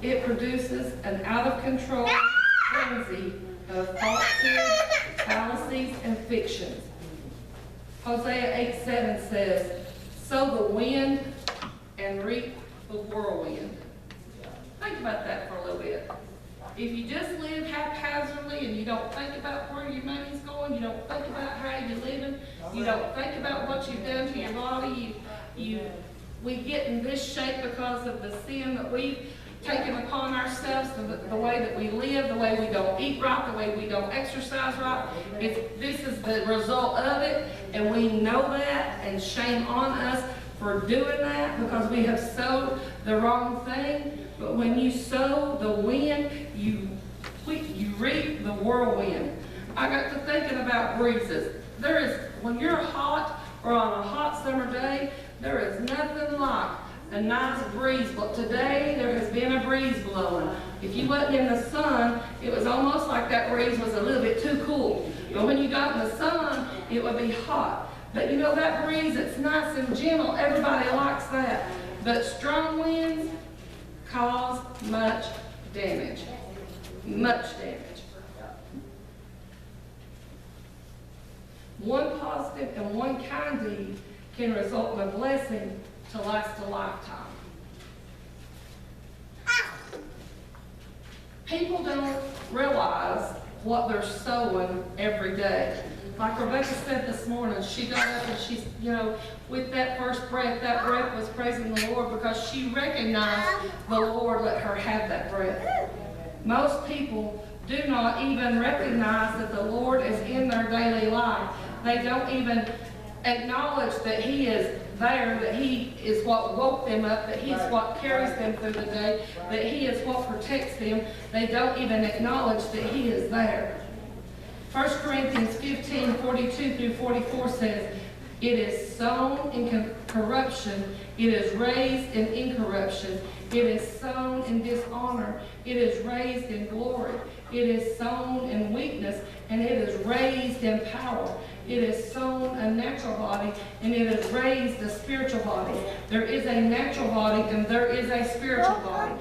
It produces an out-of-control frenzy of falsehoods, fallacies, and fictions. Hosea 8:7 says, sow the wind and reap the whirlwind. Think about that for a little bit. If you just live haphazardly and you don't think about where your money's going, you don't think about how you're living, you don't think about what you've done to your body, we get in this shape because of the sin that we've taken upon ourselves, the way that we live, the way we don't eat right, the way we don't exercise right. This is the result of it, and we know that, and shame on us for doing that because we have sowed the wrong thing. But when you sow the wind, you reap the whirlwind. I got to thinking about breezes. When you're hot or on a hot summer day, there is nothing like a nice breeze. But today there has been a breeze blowing. If you wasn't in the sun, it was almost like that breeze was a little bit too cool. But when you got in the sun, it would be hot. But you know that breeze, it's nice and gentle. Everybody likes that. But strong winds cause much damage. Much damage. One positive and one kind deed can result in a blessing to last a lifetime. People don't realize what they're sowing every day. Like Rebecca said this morning, she got up and she's, with that first breath, that breath was praising the Lord because she recognized the Lord let her have that breath. Most people do not even recognize that the Lord is in their daily life. They don't even acknowledge that He is there, that He is what woke them up, that He is what carries them through the day, that He is what protects them. They don't even acknowledge that He is there. 1 Corinthians 15:42 through 44 says, it is sown in corruption, it is raised in incorruption. It is sown in dishonor, it is raised in glory. It is sown in weakness, and it is raised in power. It is sown a natural body, and it is raised a spiritual body. There is a natural body, and there is a spiritual body.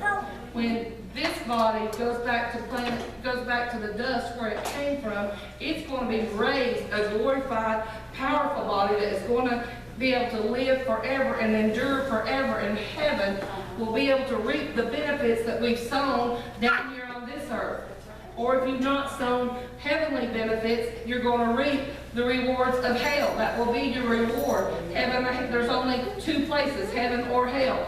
When this body goes back to the dust where it came from, it's going to be raised a glorified, powerful body that is going to be able to live forever and endure forever in heaven. Will be able to reap the benefits that we've sown down here on this earth. Or if you've not sown heavenly benefits, you're going to reap the rewards of hell. That will be your reward. Heaven, there's only two places, heaven or hell.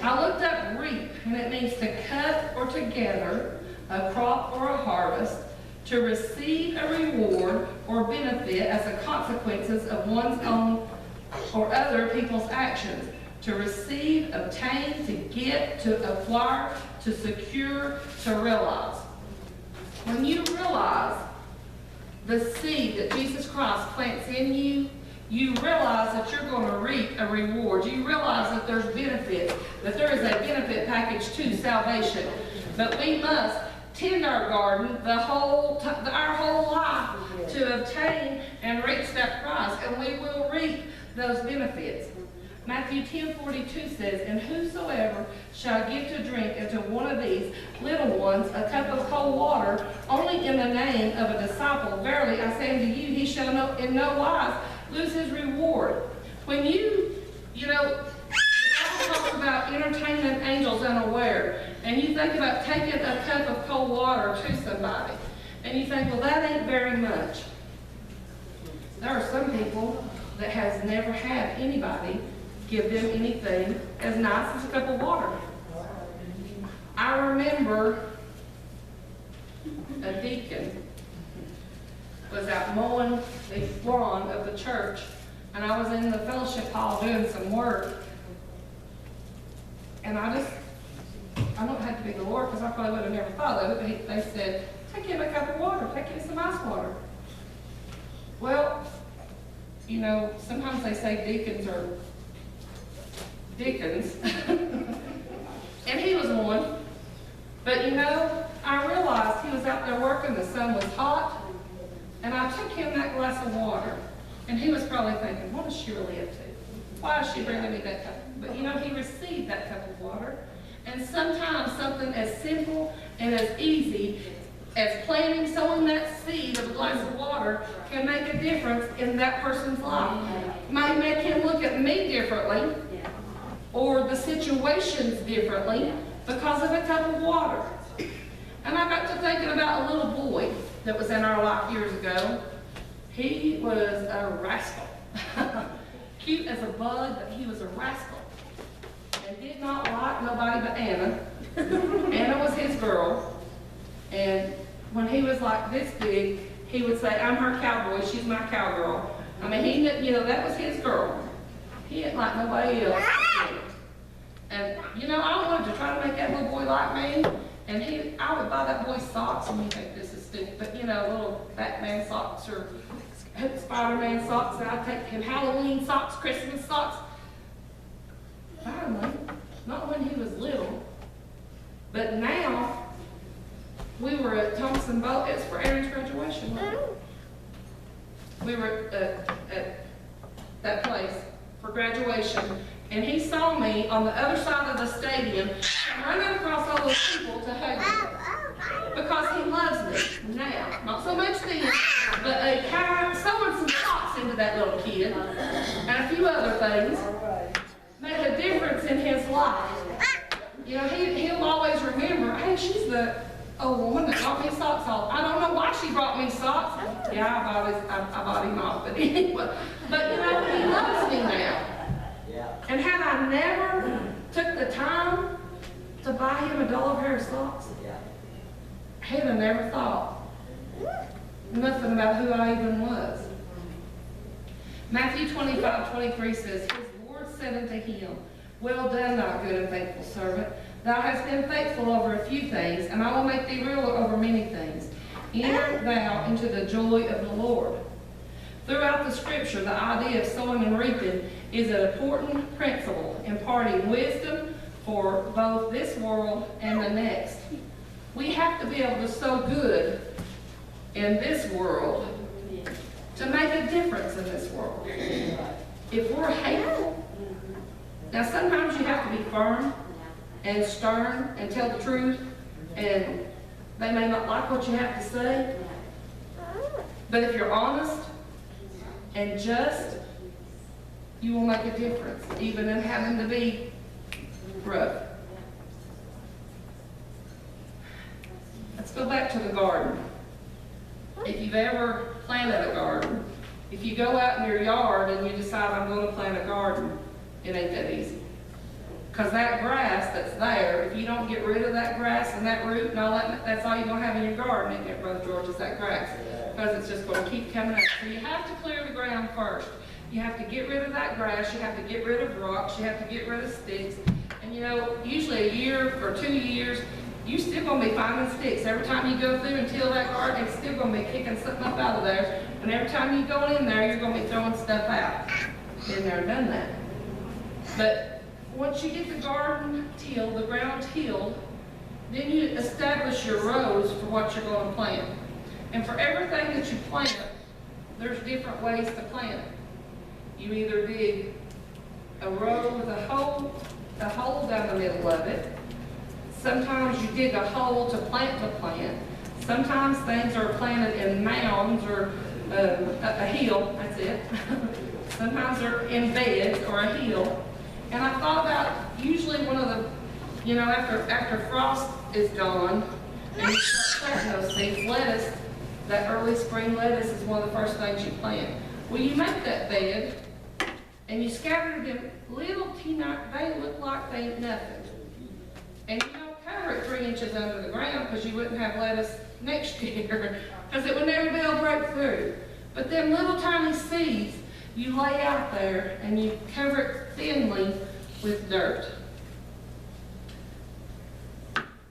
I looked up reap, and it means to cut or to gather a crop or a harvest, to receive a reward or benefit as the consequences of one's own or other people's actions. To receive, obtain, to get, to acquire, to secure, to realize. When you realize the seed that Jesus Christ plants in you, you realize that you're going to reap a reward. You realize that there's benefits, that there is a benefit package to salvation. But we must tend our garden our whole life to obtain and reach that prize, and we will reap those benefits. Matthew 10:42 says, and whosoever shall give to drink unto one of these little ones a cup of cold water, only in the name of a disciple, verily I say unto you, he shall in no wise lose his reward. When the Bible talks about entertaining angels unaware, and you think about taking a cup of cold water to somebody, and you think, well, that ain't very much. There are some people that has never had anybody give them anything as nice as a cup of water. I remember a deacon was out mowing the lawn of the church, and I was in the fellowship hall doing some work, and I don't have to be the Lord because I probably would have never thought of it, but they said, take him a cup of water, take him some ice water. Well, sometimes they say deacons are deacons, and he was one. But I realized he was out there working, the sun was hot, and I took him that glass of water, and he was probably thinking, what is she really up to? Why is she bringing me that cup? But he received that cup of water, And sometimes something as simple and as easy as planting, sowing that seed of a glass of water can make a difference in that person's life. Might make him look at me differently or the situations differently because of a cup of water. And I got to thinking about a little boy that was in our life years ago. He was a rascal. Cute as a bug, but he was a rascal. And did not like nobody but Anna. Anna was his girl. And when he was like this big, he would say, I'm her cowboy, she's my cowgirl. I mean, he knew, you know, that was his girl. He didn't like nobody else. And, you know, I wanted to try to make that little boy like me. And I would buy that boy socks, and you think this is stupid, but you know, little Batman socks or Spider-Man socks, and I'd take him Halloween socks, Christmas socks. Finally, not when he was little, but now, we were at Thompson Boat, it's for Aaron's graduation, wasn't it? We were at that place for graduation, and he saw me on the other side of the stadium running across all those people to hug me because he loves me now. Not so much then, but sewing some socks into that little kid and a few other things made a difference in his life. You know, he'll always remember, hey, she's the old woman that brought me socks all. I don't know why she brought me socks. Yeah, I bought him off, but anyway. But you know, he loves me now. And had I never took the time to buy him a dollar pair of socks, he'd have never thought nothing about who I even was. Matthew 25:23 says, his Lord said unto him, well done, thou good and faithful servant. Thou hast been faithful over a few things, and I will make thee ruler over many things. Enter thou into the joy of the Lord. Throughout the scripture, the idea of sowing and reaping is an important principle, imparting wisdom for both this world and the next. We have to be able to sow good in this world to make a difference in this world. If we're hateful, now sometimes you have to be firm and stern and tell the truth, and they may not like what you have to say, but if you're honest and just, you will make a difference, even in having to be rough. Let's go back to the garden. If you've ever planted a garden, if you go out in your yard and you decide, I'm going to plant a garden, it ain't that easy. Because that grass that's there, if you don't get rid of that grass and that root and all that, that's all you're going to have in your garden, isn't it, Brother George, is that grass. Because it's just going to keep coming up. So you have to clear the ground first. You have to get rid of that grass, you have to get rid of rocks, you have to get rid of sticks. And you know, usually a year or 2 years, you're still going to be finding sticks. Every time you go through and till that garden, it's still going to be kicking something up out of there. And every time you go in there, you're going to be throwing stuff out. Been there, done that. But once you get the garden tilled, the ground tilled, then you establish your rows for what you're going to plant. And for everything that you plant, there's different ways to plant it. You either dig a row with a hole down the middle of it. Sometimes you dig a hole to plant the plant. Sometimes things are planted in mounds or a hill, that's it. Sometimes they're in beds or a hill. And I thought about usually one of the, you know, after frost is gone and you start planting those seeds, lettuce, that early spring lettuce is one of the first things you plant. Well, you make that bed and you scatter them little teeny, they look like they ain't nothing. And you don't cover it 3 inches under the ground because you wouldn't have lettuce next year because it would never be able to break through. But them little tiny seeds you lay out there and you cover it thinly with dirt.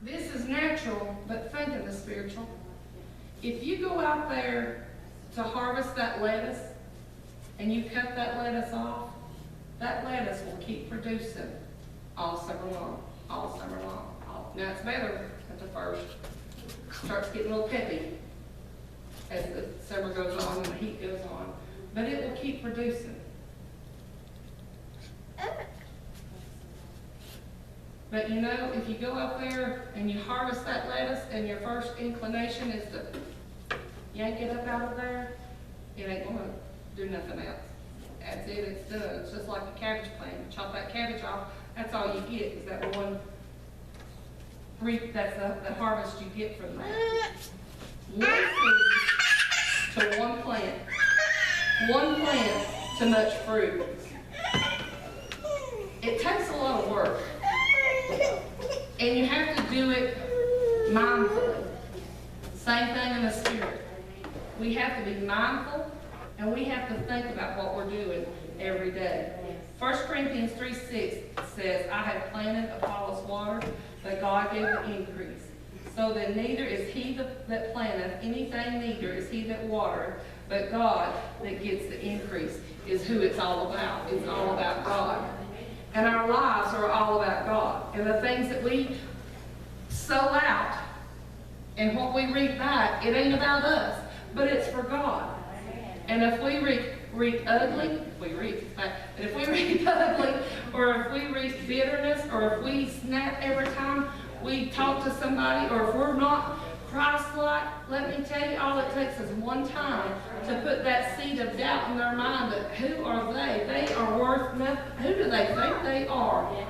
This is natural, but think of the spiritual. If you go out there to harvest that lettuce and you cut that lettuce off, that lettuce will keep producing all summer long, all summer long. Now it's better at the first. Starts getting a little peppy as the summer goes on and the heat goes on, but it will keep producing. But you know, if you go up there and you harvest that lettuce and your first inclination is to yank it up out of there, it ain't gonna do nothing else. That's it, it's done. It's just like a cabbage plant. You chop that cabbage off, that's all you get is that one that's the harvest you get from that. One seed to one plant. One plant to much fruit. It takes a lot of work. And you have to do it mindfully. Same thing in the spirit. We have to be mindful and we have to think about what we're doing every day. 1 Corinthians 3:6 says, I have planted, Apollos watered, but God gave the increase. So then neither is he that planteth anything, neither is he that watereth, but God that gets the increase is who it's all about. It's all about God. And our lives are all about God. And the things that we sow out and what we reap back, it ain't about us, but it's for God. And if we reap ugly, if we reap ugly, or if we reap bitterness, or if we snap every time we talk to somebody, or if we're not Christ-like, let me tell you, all it takes is one time to put that seed of doubt in their mind that who are they? They are worth nothing. Who do they think they are?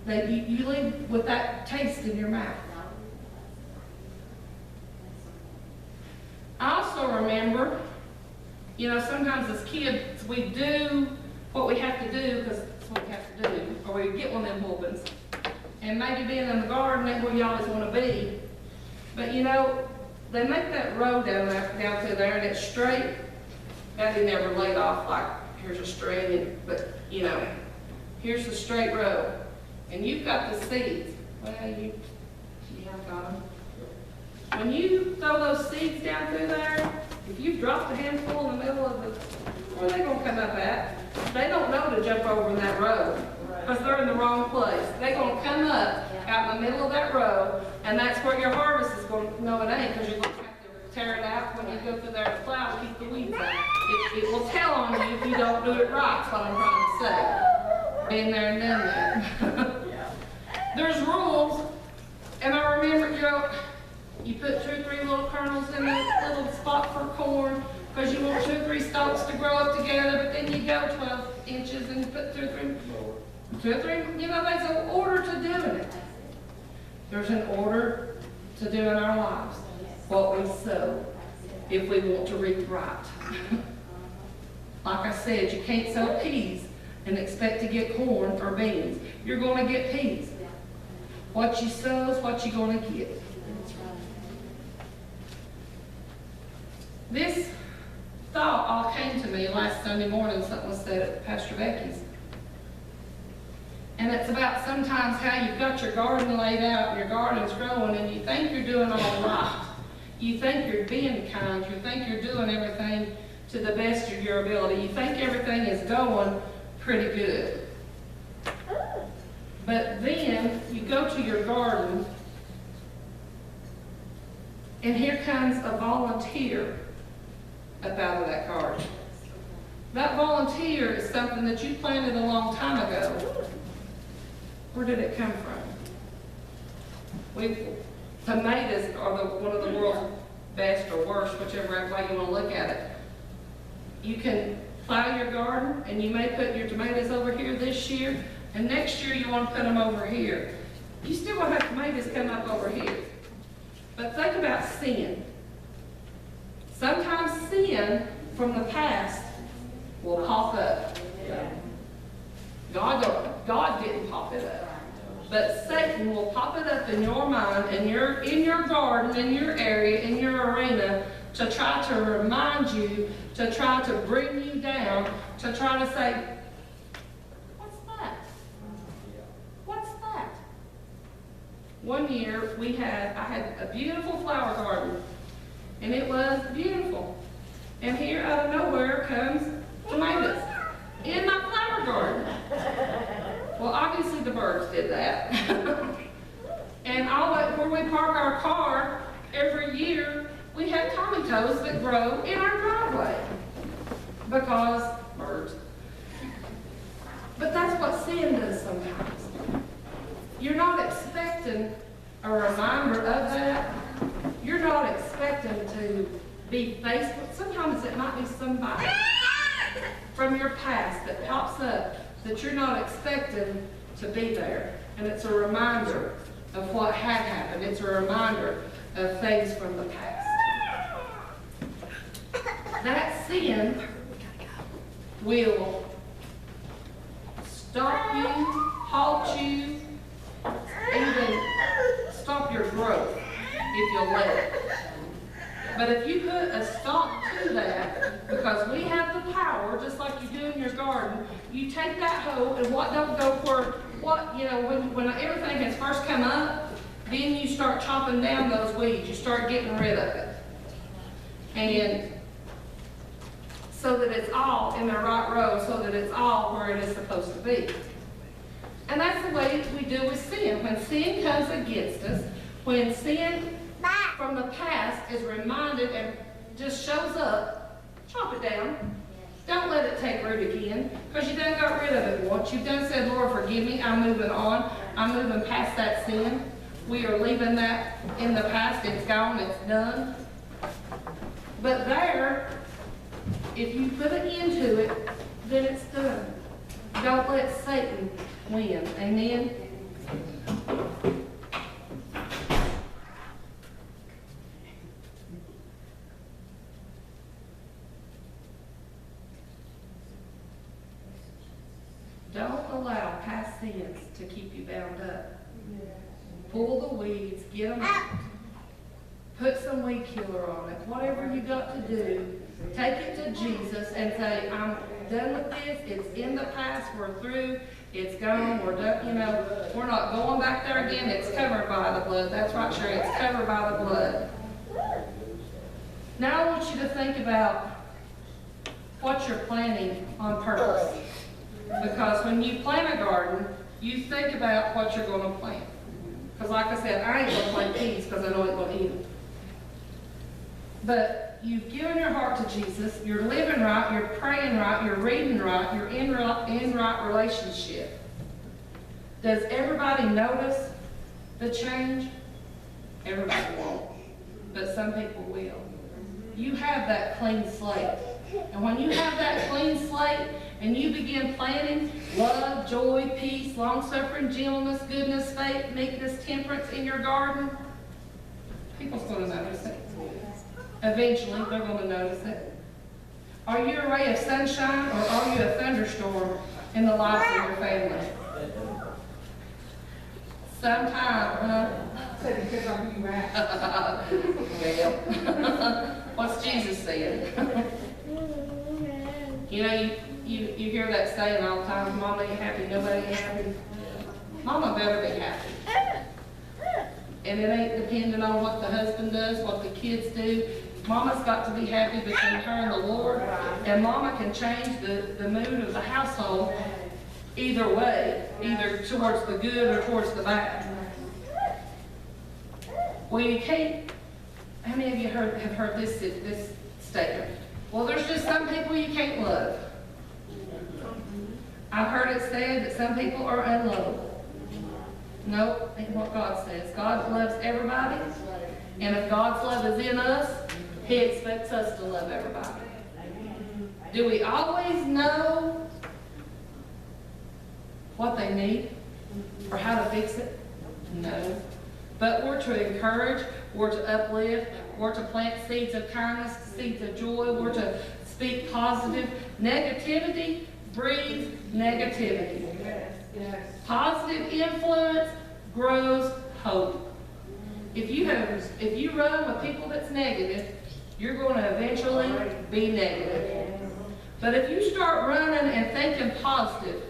You leave with that taste in your mouth. I also remember, you know, sometimes as kids, we do what we have to do because it's what we have to do, or we get one of them whoopings. And maybe being in the garden ain't where you always want to be. But you know, they make that road down through there, and it's straight. That they never laid off like here's a string, but you know, here's the straight road, and you've got the seeds. Well, you have got them. When you throw those seeds down through there, if you've dropped a handful in the middle of the, where are they gonna come up at? They don't know to jump over in that road because they're in the wrong place. They're gonna come up out in the middle of that road, and that's where your harvest is going to, no it ain't, because you're going to have to tear it out when you go through there to plow to keep the weeds out. It will tell on you if you don't do it right, is what I'm trying to say. Been there and done that. There's rules, and I remember, you know, you put 2 or 3 little kernels in a little spot for corn, because you want 2 or 3 stalks to grow up together, but then you go 12 inches and you put 2 or 3, you know, there's an order to doing it. There's an order to doing our lives, what we sow, if we want to reap right. Like I said, you can't sow peas and expect to get corn or beans. You're going to get peas. What you sow is what you're going to get. This thought all came to me last Sunday morning. Something was said at Pastor Becky's. And it's about sometimes how you've got your garden laid out and your garden's growing and you think you're doing all right. You think you're being kind. You think you're doing everything to the best of your ability. You think everything is going pretty good. But then you go to your garden and here comes a volunteer up out of that garden. That volunteer is something that you planted a long time ago. Where did it come from? Tomatoes are one of the world's best or worst, whichever way you want to look at it. You can plow your garden and you may put your tomatoes over here this year, and next year you want to put them over here. You still will have tomatoes come up over here. But think about sin. Sometimes sin from the past will pop up. God didn't pop it up. But Satan will pop it up in your mind, in your garden, in your area, in your arena, to try to remind you, to try to bring you down, to try to say, what's that? What's that? One year I had a beautiful flower garden, and it was beautiful. And here out of nowhere comes tomatoes in my flower garden. Well, obviously the birds did that. And where we park our car every year, we have tomatoes that grow in our driveway because birds. But that's what sin does sometimes. you're not expecting a reminder of that. You're not expecting to be faced with, sometimes it might be somebody from your past that pops up that you're not expecting to be there. And it's a reminder of what had happened. It's a reminder of things from the past. That sin will stop you, halt you, even stop your growth if you'll let it. But if you put a stop to that, because we have the power, just like you do in your garden, you take that hoe and what don't go for what, you know, when everything has first come up, then you start chopping down those weeds. You start getting rid of it. And so that it's all in the right row, so that it's all where it is supposed to be. And that's the way we do with sin. When sin comes against us, when sin from the past is reminded and just shows up, chop it down. Don't let it take root again, because you done got rid of it once. You've done said, Lord, forgive me, I'm moving on. I'm moving past that sin. We are leaving that in the past. It's gone, it's done. But there, if you put an end to it, then it's done. Don't let Satan win. Amen? Don't allow past sins to keep you bound up. Pull the weeds, get them out. Put some weed killer on it. Whatever you got to do, take it to Jesus and say, I'm done with this. It's in the past. We're through. It's gone. We're done. You know, we're not going back there again. It's covered by the blood. That's right, Sherry. It's covered by the blood. Now I want you to think about what you're planting on purpose. Because when you plant a garden, you think about what you're going to plant. Because like I said, I ain't going to plant peas because I know I ain't going to eat them. But you've given your heart to Jesus, you're living right, you're praying right, you're reading right, you're in right relationship. Does everybody notice the change? Everybody won't, but some people will. You have that clean slate. And when you have that clean slate and you begin planting love, joy, peace, long-suffering, gentleness, goodness, faith, meekness, temperance in your garden, people's going to notice it. Eventually, they're going to notice it. Are you a ray of sunshine or are you a thunderstorm in the lives of your family? Sometime, huh? Well, what's Jesus saying? You know, you hear that saying all the time, Mama ain't happy, nobody ain't happy. Mama better be happy. And it ain't depending on what the husband does, what the kids do. Mama's got to be happy between her and the Lord. And Mama can change the mood of the household either way, either towards the good or towards the bad. Well, you can't, how many of you have heard this statement? Well, there's just some people you can't love. I've heard it said that some people are unlovable. Nope, ain't what God says. God loves everybody, and if God's love is in us, He expects us to love everybody. Do we always know what they need or how to fix it? No. But we're to encourage, we're to uplift, we're to plant seeds of kindness, seeds of joy, we're to speak positive. Negativity breeds negativity. Yes. Positive influence grows hope. If you run with people that's negative, you're going to eventually be negative. But if you start running and thinking positive,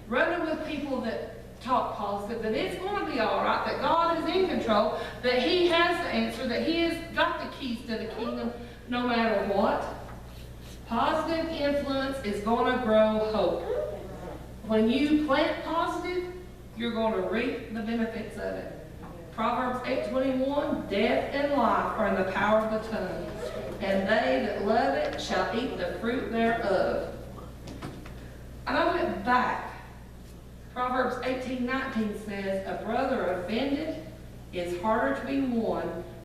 running with people that talk positive, that it's going to be all right, that God is in control, that He has the answer, that He has got the keys to the kingdom no matter what. Positive influence is going to grow hope. When you plant positive, you're going to reap the benefits of it. Proverbs 8:21, death and life are in the power of the tongue, and they that love it shall eat the fruit thereof. And I went back Proverbs 18:19 says, a brother offended is harder to be won